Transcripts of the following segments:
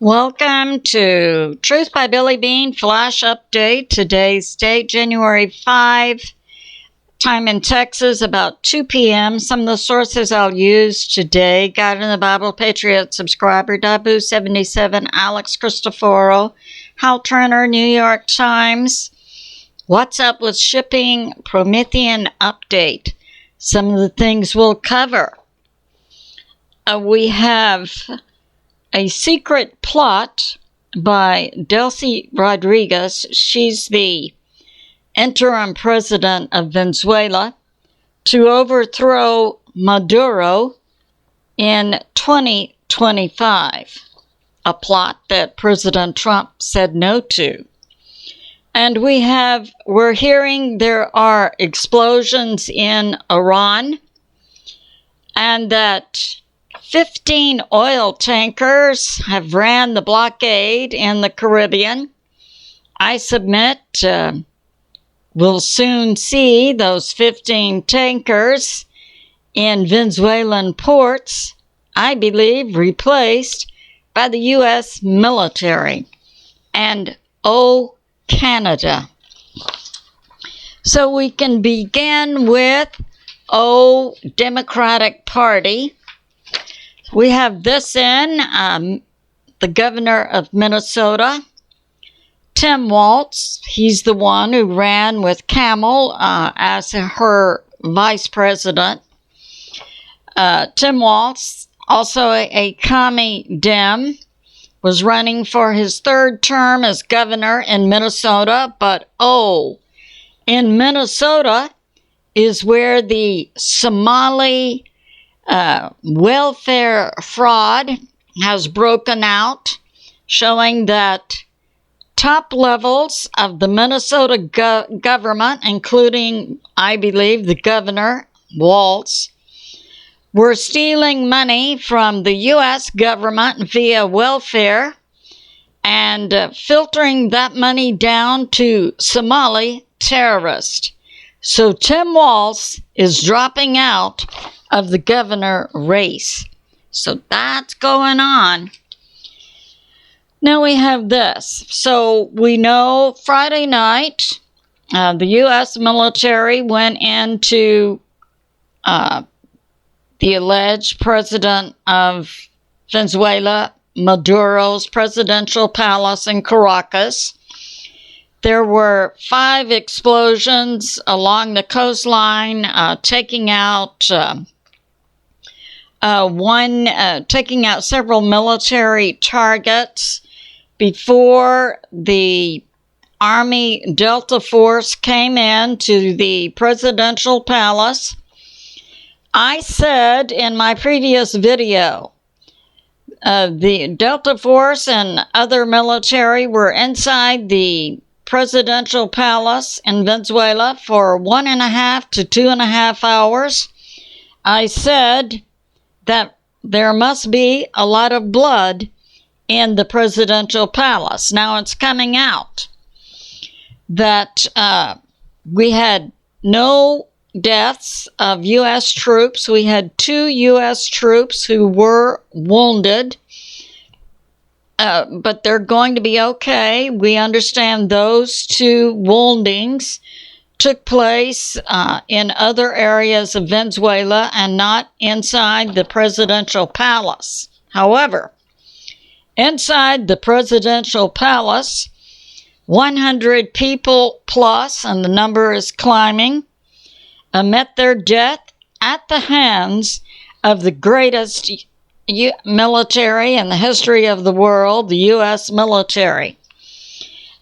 Welcome to Truth by Billie Beene Flash Update. Today's date, January 5, time in Texas, about 2 p.m. Some of the sources I'll use today: God in the Bible, Patriot Subscriber, Dabu 77, Alex Christopherou, Hal Turner, New York Times, What's Up with Shipping, PROMETHEON Update. Some of the things we'll cover. We have a secret plot by Deli Rodriguez. She's the interim president of Venezuela, to overthrow Maduro in 2025, a plot that President Trump said no to. And we're hearing there are explosions in Iran, and that 15 oil tankers have ran the blockade in the Caribbean. I submit we'll soon see those 15 tankers in Venezuelan ports, I believe, replaced by the U.S. military. And oh, Canada. So we can begin with Democratic Party. We have this in the governor of Minnesota, Tim Walz. He's the one who ran with Camel as her vice president. Tim Walz, also a commie Dem, was running for his third term as governor in Minnesota. But in Minnesota is where the Somali welfare fraud has broken out, showing that top levels of the Minnesota government, including, I believe, the governor, Walz, were stealing money from the U.S. government via welfare and filtering that money down to Somali terrorists. So Tim Walz is dropping out of the governor race. So that's going on. Now we have this. So we know Friday night, the U.S. military went into the alleged president of Venezuela, Maduro's presidential palace in Caracas. There were 5 explosions along the coastline, taking out several military targets before the Army Delta Force came in to the presidential palace. I said in my previous video, the Delta Force and other military were inside the presidential palace in Venezuela for 1.5 to 2.5 hours. I said that there must be a lot of blood in the presidential palace. Now it's coming out that we had no deaths of U.S. troops. We had 2 U.S. troops who were wounded, but they're going to be okay. We understand those 2 woundings took place in other areas of Venezuela and not inside the presidential palace. However, inside the presidential palace, 100 people plus, and the number is climbing, met their death at the hands of the greatest military in the history of the world, the U.S. military.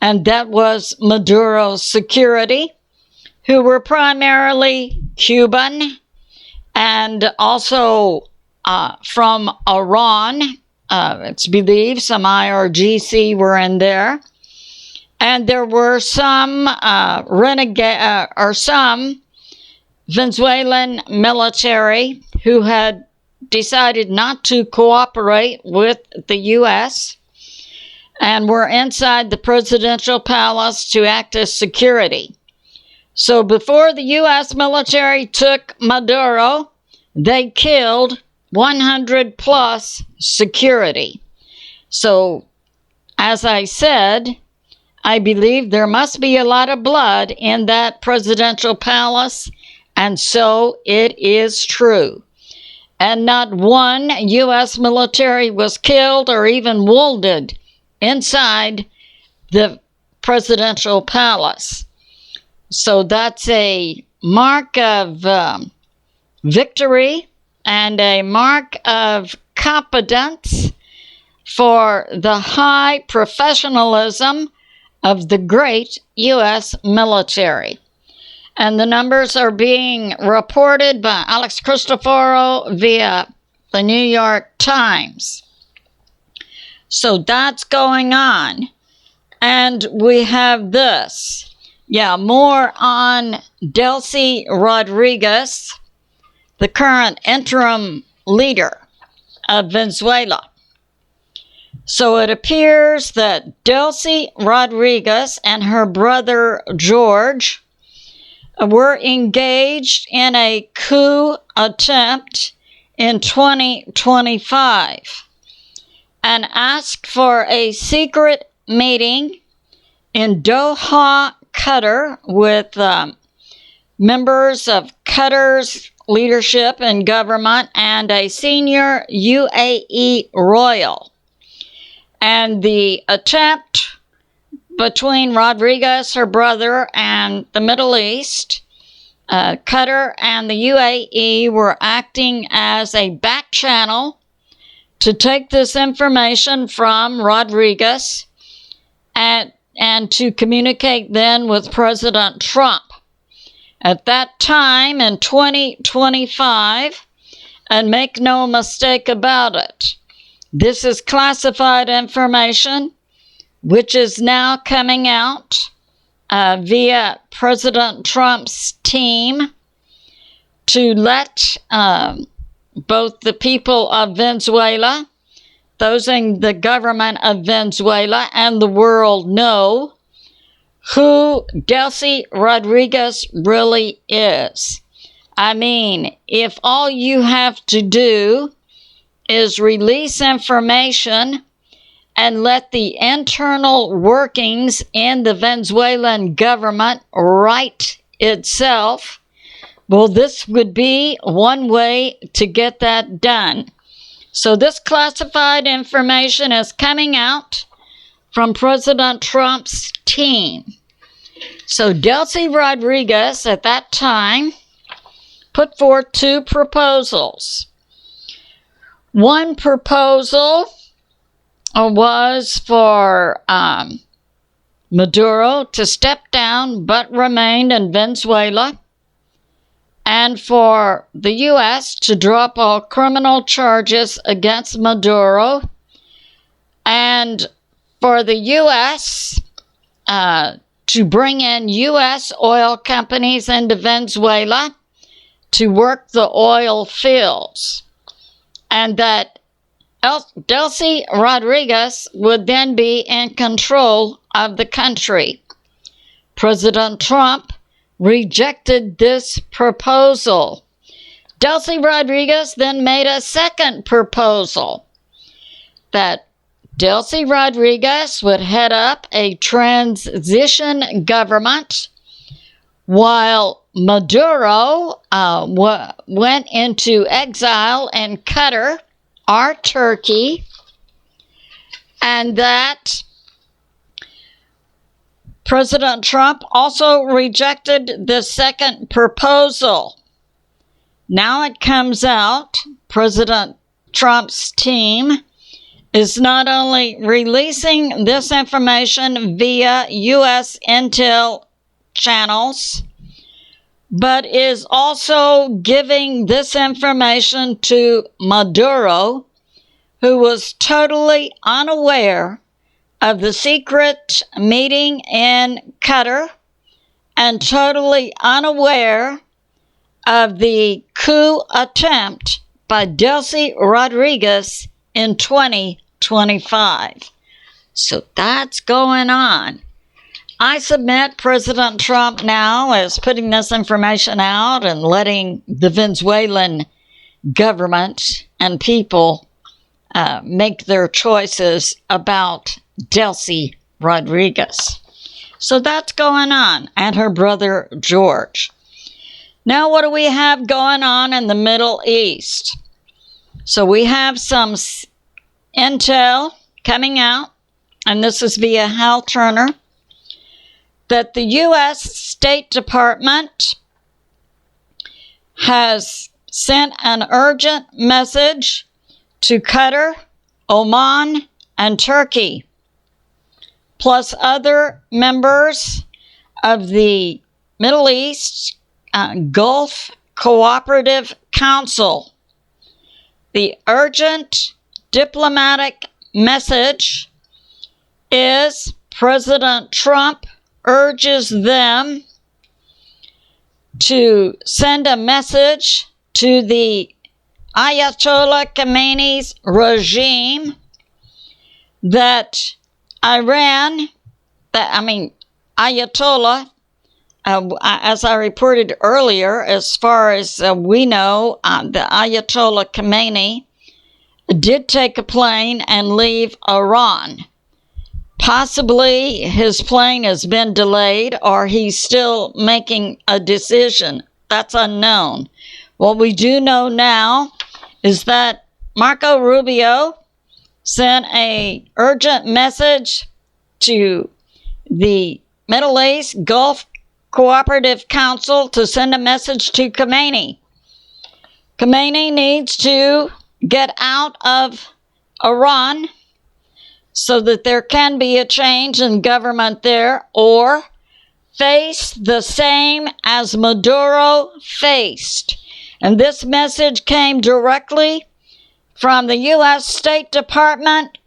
And that was Maduro's security, who were primarily Cuban and also from Iran. It's believed some IRGC were in there. And there were some some Venezuelan military who had decided not to cooperate with the U.S. and were inside the presidential palace to act as security. So before the U.S. military took Maduro, they killed 100 plus security. So, as I said, I believe there must be a lot of blood in that presidential palace, and so it is true. And not one U.S. military was killed or even wounded inside the presidential palace. So that's a mark of victory and a mark of competence for the high professionalism of the great U.S. military. And the numbers are being reported by Alex CHRISTEFEROU via the New York Times. So that's going on. And we have this. Yeah, more on Deli Rodriguez, the current interim leader of Venezuela. So it appears that Deli Rodriguez and her brother George were engaged in a coup attempt in 2025 and asked for a secret meeting in Doha, Qatar, with members of Qatar's leadership and government and a senior UAE royal. And the attempt between Rodriguez, her brother, and the Middle East, Qatar and the UAE were acting as a back channel to take this information from Rodriguez and to communicate then with President Trump. At that time in 2025, and make no mistake about it, this is classified information which is now coming out via President Trump's team to let both the people of Venezuela, those in the government of Venezuela, and the world know who Deli Rodriguez really is. I mean, if all you have to do is release information and let the internal workings in the Venezuelan government right itself, well, this would be one way to get that done. So this classified information is coming out from President Trump's team. So Deli Rodriguez at that time put forth two proposals. One proposal was for Maduro to step down but remain in Venezuela, and for the U.S. to drop all criminal charges against Maduro, and for the U.S. To bring in U.S. oil companies into Venezuela to work the oil fields, and that Deli Rodriguez would then be in control of the country. President Trump rejected this proposal. Deli Rodriguez then made a second proposal that Deli Rodriguez would head up a transition government while Maduro went into exile in Qatar or Turkey, and that President Trump also rejected the second proposal. Now it comes out, President Trump's team is not only releasing this information via U.S. intel channels, but is also giving this information to Maduro, who was totally unaware of the secret meeting in Qatar and totally unaware of the coup attempt by Deli Rodriguez in 2025. So that's going on. I submit President Trump now is putting this information out and letting the Venezuelan government and people make their choices about Deli Rodriguez. So that's going on, and her brother George. Now what do we have going on in the Middle East? So we have some intel coming out, and this is via Hal Turner, that the U.S. State Department has sent an urgent message to Qatar, Oman, and Turkey, plus other members of the Middle East Gulf Cooperative Council. The urgent diplomatic message is President Trump urges them to send a message to the Ayatollah Khamenei's regime that Ayatollah, as I reported earlier, as far as we know, the Ayatollah Khamenei did take a plane and leave Iran. Possibly his plane has been delayed, or he's still making a decision. That's unknown. What we do know now is that Marco Rubio sent an urgent message to the Middle East Gulf Cooperative Council to send a message to Khamenei. Khamenei needs to get out of Iran so that there can be a change in government there, or face the same as Maduro faced. And this message came directly from the U.S. State Department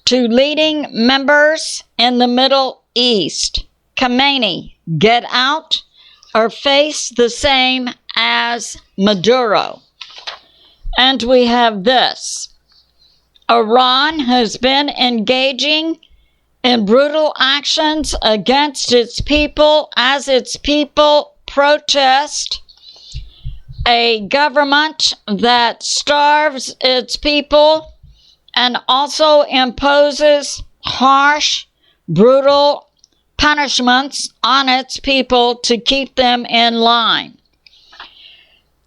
to leading members in the Middle East. Khamenei, get out or face the same as Maduro. And we have this. Iran has been engaging in brutal actions against its people as its people protest a government that starves its people and also imposes harsh, brutal punishments on its people to keep them in line.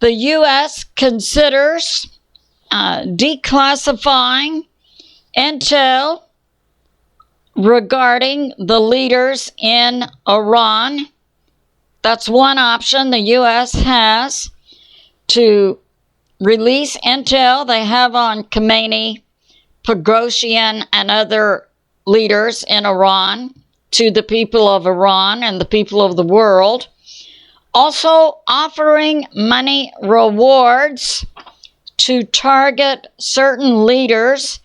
The U.S. considers declassifying intel regarding the leaders in Iran. That's one option the U.S. has, to release intel they have on Khamenei, Pogosyan, and other leaders in Iran to the people of Iran and the people of the world. Also offering money rewards to target certain leaders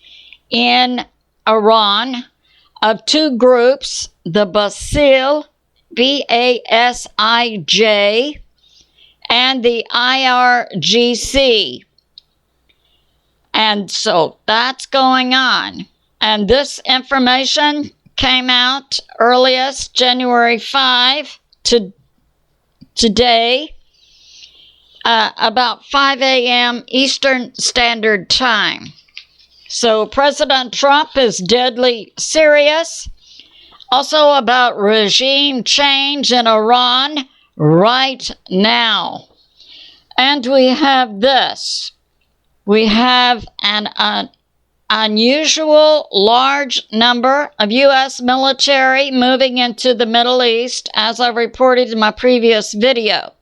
in Iran of two groups, the Basij, B-A-S-I-J, and the IRGC. And so that's going on. And this information came out earliest January 5 to today, about 5 a.m. Eastern Standard Time. So President Trump is deadly serious. Also about regime change in Iran right now. And we have this. We have an unusual large number of U.S. military moving into the Middle East, as I reported in my previous video.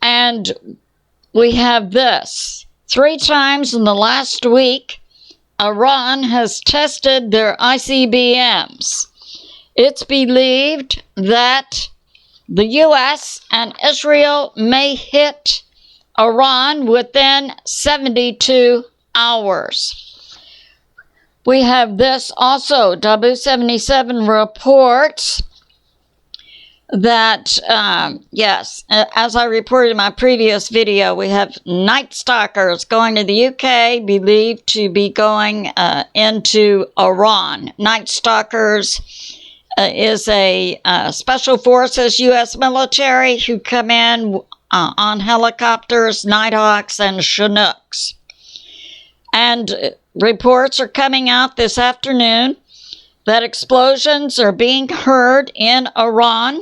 And we have this. 3 times in the last week, Iran has tested their ICBMs. It's believed that the U.S. and Israel may hit Iran within 72 hours. We have this also. W77 reports that, yes, as I reported in my previous video, we have Night Stalkers going to the UK, believed to be going into Iran. Night Stalkers is a special forces U.S. military who come in on helicopters, Nighthawks, and Chinooks. And reports are coming out this afternoon that explosions are being heard in Iran.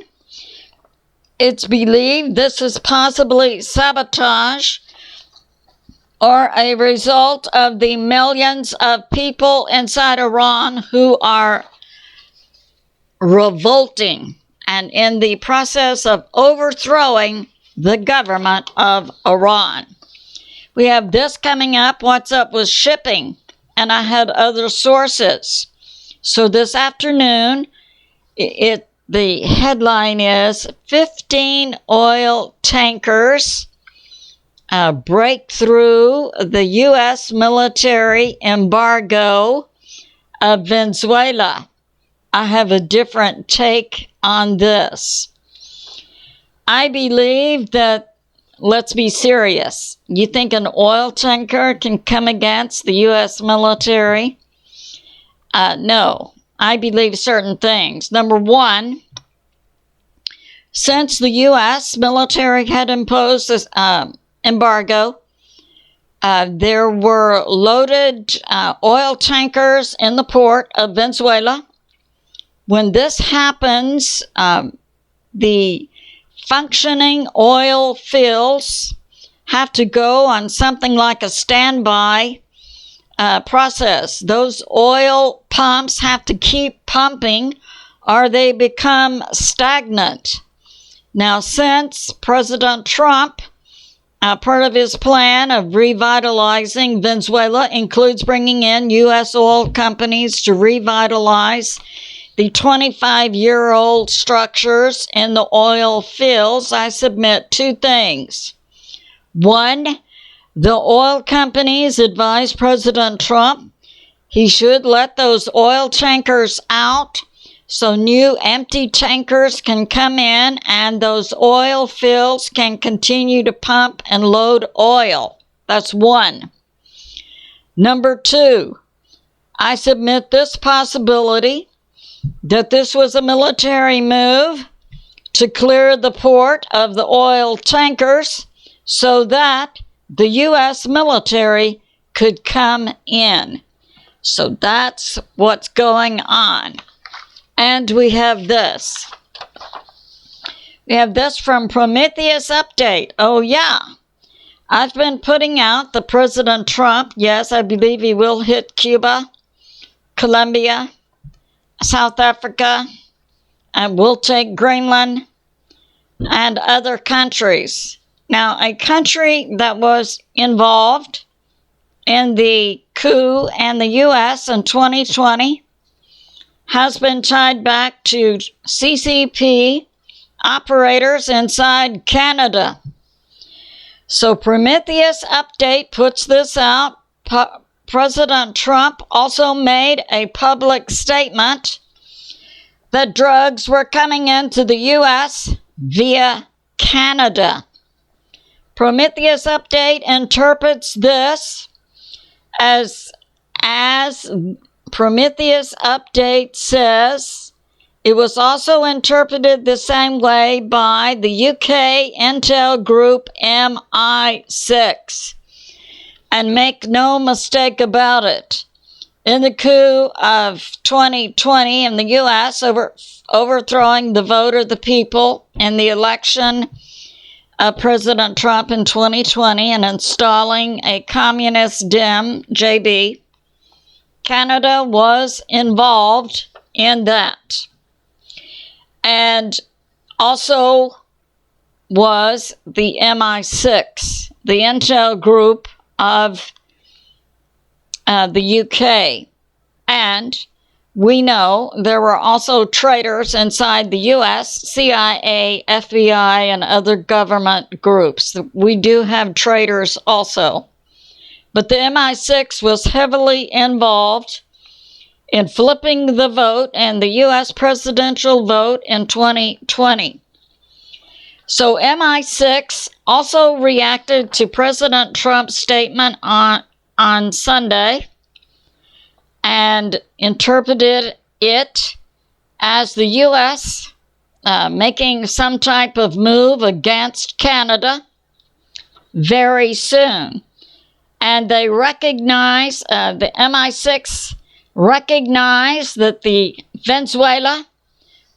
It's believed this is possibly sabotage or a result of the millions of people inside Iran who are revolting and in the process of overthrowing the government of Iran. We have this coming up, what's up with shipping, and I had other sources. So this afternoon, the headline is 15 oil tankers break through the U.S. military embargo of Venezuela. I have a different take on this. I believe that, let's be serious, you think an oil tanker can come against the U.S. military? No. I believe certain things. Number one, since the U.S. military had imposed this embargo, there were loaded oil tankers in the port of Venezuela. When this happens, the functioning oil fields have to go on something like a standby process. Those oil pumps have to keep pumping or they become stagnant. Now, since President Trump, part of his plan of revitalizing Venezuela includes bringing in U.S. oil companies to revitalize the 25-year-old structures in the oil fields, I submit two things. One, the oil companies advised President Trump he should let those oil tankers out so new empty tankers can come in and those oil fields can continue to pump and load oil. That's one. Number two, I submit this possibility that this was a military move to clear the port of the oil tankers so that the U.S. military could come in. So that's what's going on. And we have this. We have this from Prometheus Update. Oh, yeah. I've been putting out the President Trump. Yes, I believe he will hit Cuba, Colombia, South Africa, and will take Greenland and other countries. Now, a country that was involved in the coup in the U.S. in 2020 has been tied back to CCP operators inside Canada. So Prometheus Update puts this out. President Trump also made a public statement that drugs were coming into the U.S. via Canada. Prometheus Update interprets this as Prometheus Update says, it was also interpreted the same way by the UK intel group MI6. And make no mistake about it, in the coup of 2020 in the U.S., overthrowing the vote of the people in the election of President Trump in 2020 and installing a communist Dem, JB, Canada was involved in that. And also was the MI6, the intel group of the UK. And we know there were also traitors inside the U.S., CIA, FBI, and other government groups. We do have traitors also. But the MI6 was heavily involved in flipping the vote and the U.S. presidential vote in 2020. So MI6 also reacted to President Trump's statement on Sunday and interpreted it as the U.S. Making some type of move against Canada very soon. And they recognize, the MI6 recognized that the Venezuela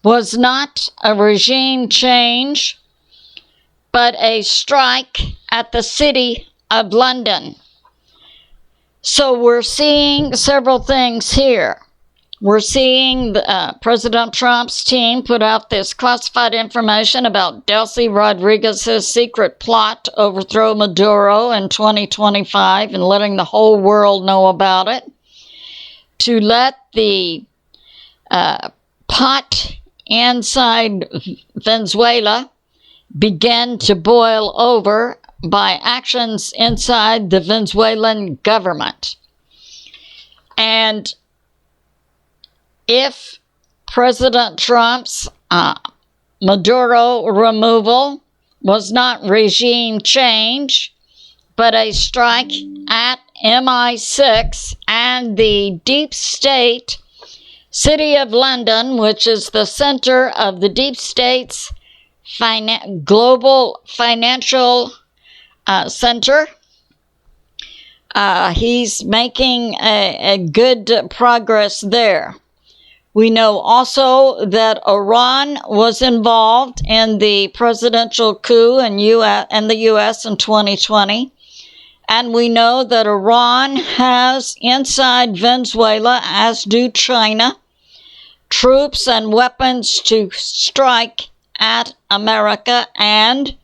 was not a regime change, but a strike at the City of London. So we're seeing several things here. We're seeing President Trump's team put out this classified information about Deli Rodriguez's secret plot to overthrow Maduro in 2025 and letting the whole world know about it. To let the pot inside Venezuela begin to boil over by actions inside the Venezuelan government. And if President Trump's Maduro removal was not regime change, but a strike at MI6 and the deep state City of London, which is the center of the deep state's global financial center, he's making a good progress there. We know also that Iran was involved in the presidential coup in the U.S. in 2020. And we know that Iran has inside Venezuela, as do China, troops and weapons to strike at America. And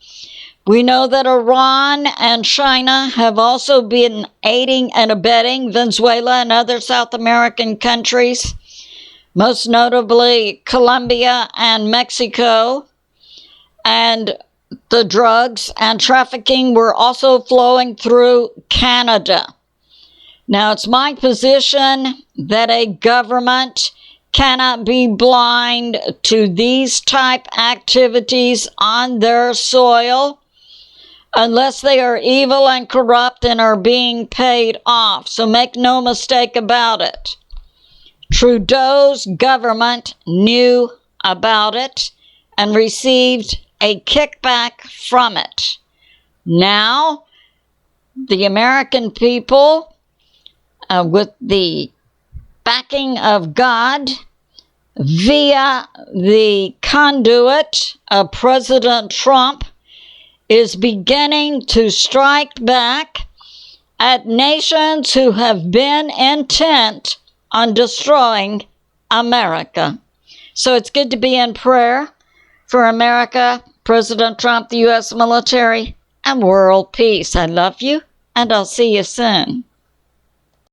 we know that Iran and China have also been aiding and abetting Venezuela and other South American countries, most notably Colombia and Mexico. And the drugs and trafficking were also flowing through Canada. Now, it's my position that a government cannot be blind to these type activities on their soil unless they are evil and corrupt and are being paid off. So make no mistake about it. Trudeau's government knew about it and received a kickback from it. Now, the American people, with the backing of God, via the conduit of President Trump, is beginning to strike back at nations who have been intent on destroying America. So it's good to be in prayer for America, President Trump, the U.S. military, and world peace. I love you, and I'll see you soon.